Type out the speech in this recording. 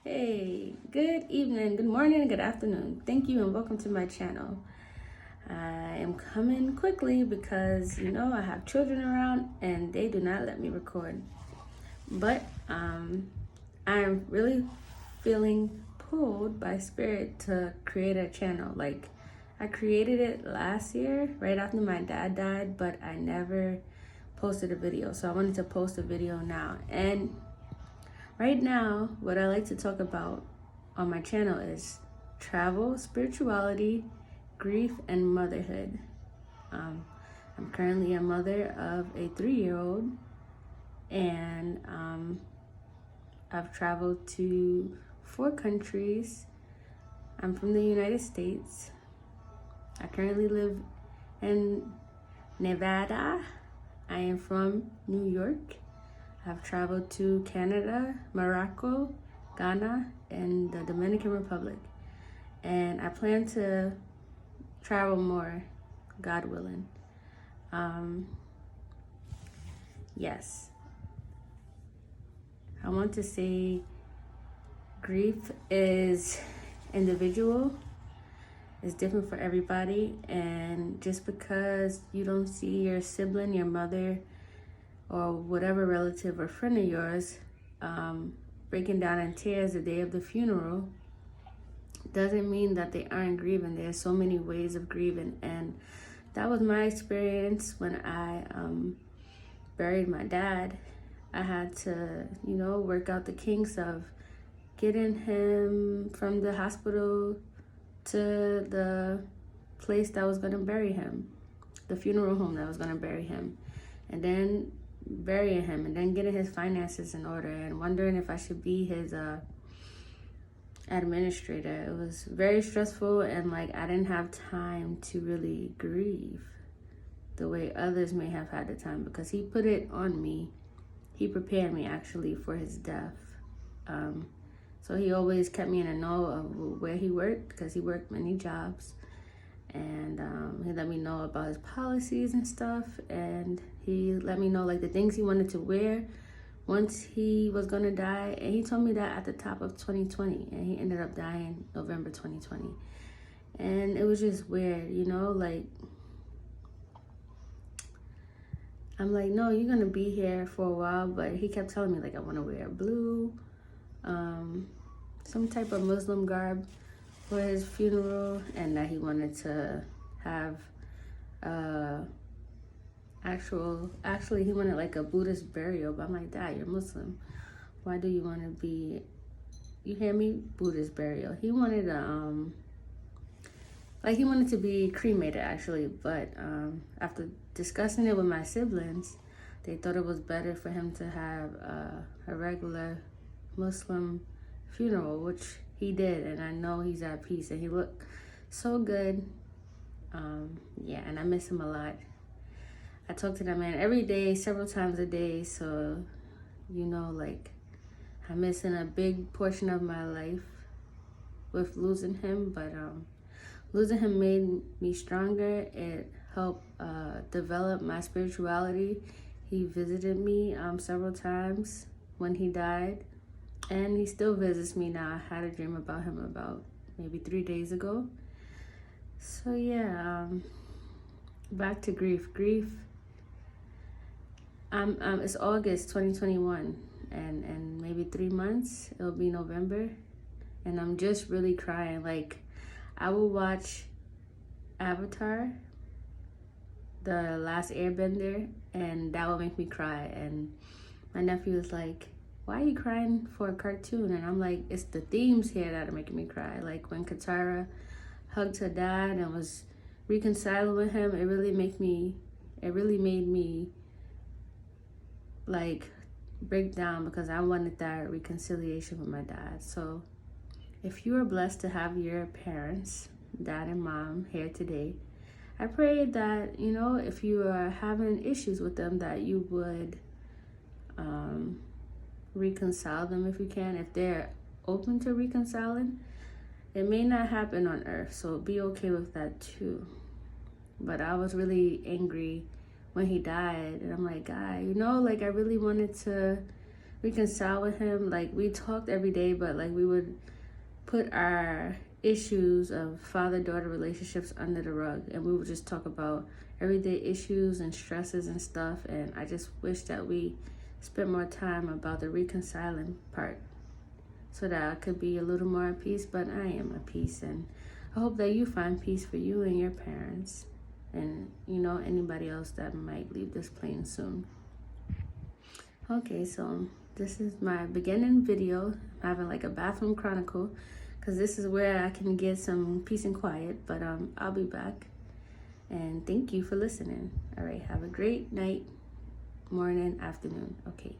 Hey, good evening, good morning, good afternoon. Thank you and welcome to my channel. I am coming quickly because I have children around and they do not let me record. But I'm really feeling pulled by spirit to create a channel. Like I created it last year right after my dad died, but I never posted a video. So I wanted to post a video now. And right now, what I like to talk about on my channel is travel, spirituality, grief, and motherhood. I'm currently a mother of a 3-year-old, and I've traveled to 4 countries. I'm from the United States. I currently live in Nevada. I am from New York. I've traveled to Canada, Morocco, Ghana, and the Dominican Republic. And I plan to travel more, God willing. Yes. I want to say grief is individual. It's different for everybody. And just because you don't see your sibling, your mother, or whatever relative or friend of yours breaking down in tears the day of the funeral doesn't mean that they aren't grieving. There's so many ways of grieving, and that was my experience when I buried my dad. I had to, work out the kinks of getting him from the hospital to the place that was going to bury him, the funeral home that was going to bury him, and then burying him, and then getting his finances in order, and wondering if I should be his administrator. It was very stressful, and I didn't have time to really grieve the way others may have had the time, because he put it on me. He prepared me actually for his death. So he always kept me in the know of where he worked, because he worked many jobs. And he let me know about his policies and stuff. And he let me know the things he wanted to wear once he was gonna die. And he told me that at the top of 2020, and he ended up dying November 2020. And it was just weird, I'm like, no, you're gonna be here for a while. But he kept telling me I want to wear blue, some type of Muslim garb for his funeral, and that he wanted to have actually he wanted a Buddhist burial. But I'm like, Dad, you're Muslim, why do you want to be, you hear me, Buddhist burial? He wanted he wanted to be cremated actually. But after discussing it with my siblings, they thought it was better for him to have a regular Muslim funeral, which he did, and I know he's at peace, and he looked so good. Yeah, and I miss him a lot. I talk to that man every day, several times a day, so I'm missing a big portion of my life with losing him. But losing him made me stronger. It helped develop my spirituality. He visited me several times when he died, and he still visits me now. I had a dream about him about maybe 3 days ago. So yeah, back to grief. It's August 2021, and maybe 3 months it'll be November, and I'm just really crying. I will watch Avatar, The Last Airbender, and that will make me cry. And my nephew was like, why are you crying for a cartoon? And I'm like, it's the themes here that are making me cry. When Katara hugged her dad and was reconciling with him, it really made me break down, because I wanted that reconciliation with my dad. So if you are blessed to have your parents, dad and mom, here today, I pray that, if you are having issues with them, that you would reconcile them if you can. If they're open to reconciling, it may not happen on earth, so be okay with that too. But I was really angry when he died, and I'm like, God, I really wanted to reconcile with him. Like, we talked every day, but like we would put our issues of father-daughter relationships under the rug, and we would just talk about everyday issues and stresses and stuff. And I just wish that we spent more time about the reconciling part so that I could be a little more at peace. But I am at peace, and I hope that you find peace for you and your parents, and anybody else that might leave this plane soon. Okay, so this is my beginning video. I'm having like a bathroom chronicle because this is where I can get some peace and quiet. But I'll be back, and thank you for listening. All right, have a great night, morning, afternoon. Okay.